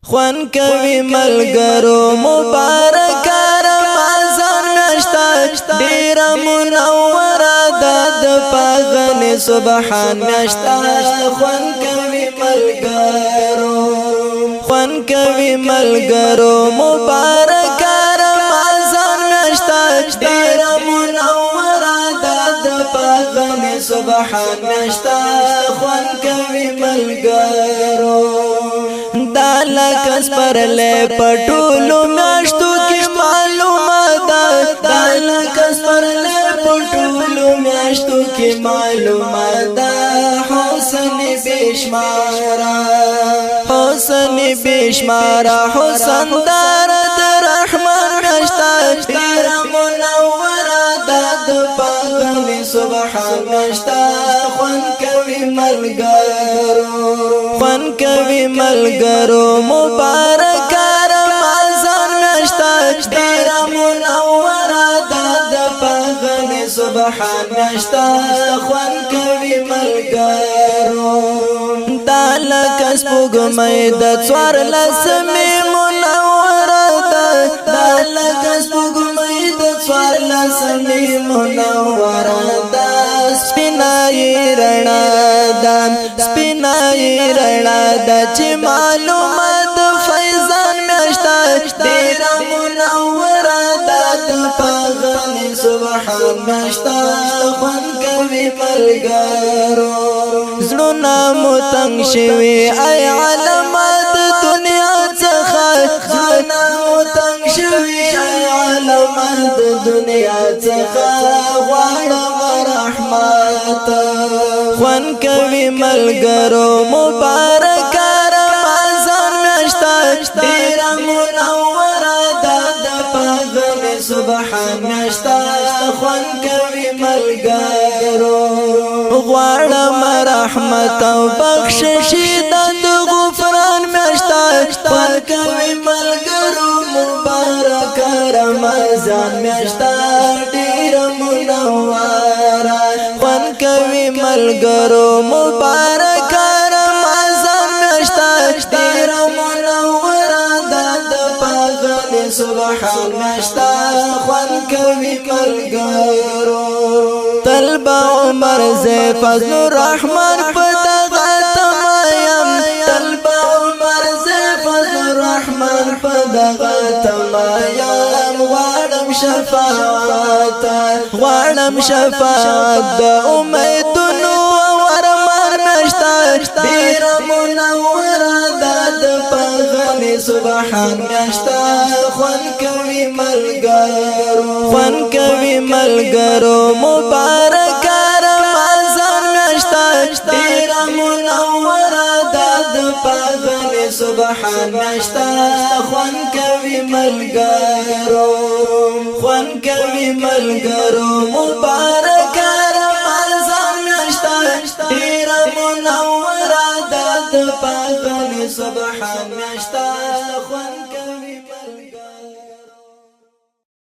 خوان کوي ملګرو مبارک رمضان میاشتا ډیر منوره د پاغن سبحان میاشتا خوان کوي ملګرو مبارک رمضان میاشتا ډیر منوره د پاغن سبحان میاشتا خوان کوي ملګرو لکس پر لے پټولو میاشتو کی معلومات دا لکس پر لے پټولو میاشتو کی معلومات حسن بشمارا حسن دار رحمان میاشتا ډیر منوره د پاغن سبحان میاشتا خوان کوي ملګرو مبارک رمضان میاشتا ډیر منوره د پاغن سبحان میاشتا خوان کوي ملګرو دا لکه سپوږمۍ د څوارلسمې منوره دا لکه سپوږمۍ د څوارلسمې منوره ده سپینای رڼا ده چې معلومات فیضان میاشتا ډیر منوره ده د پاغن سبحان میاشتا خوان کوي ملګرو زړونه مو تنګ شوي ای علامات دنیا څخه زړونه مو تنګ شوي ای علامات دنیا څخه غواړم رحمت خوان کوي ملګرو مبارک رمضان میاشتا ډیر منوره د پاغن سبحان میاشتا خوان کوي ملګرو غواړم رحمت او بخشش د غفران میاشتا خوان کوي ملګرو مبارک رمضان میاشتا ډیر منوره خوان کوي ملګرو مبارک رمضان میاشتا ډیر منوره د پاغن سبحان میاشتا خوان کوي ملګرو طلبه عمر زه فضل الرحمن په دغه تمایم طلبه عمر زه فضل الرحمن په دغه تمایم غواړم شفاعت د امیدونو ورمان میاشتا ډیر منوره د پاغن سبحان میاشتا خوان کوي ملګرو مبارک رمضان میاشتا ډیر منوره د پاغن سبحان میاشتا خوان کوي ملګرو مبارک رمضان میاشتا ډیر منوره د پاغن سبحان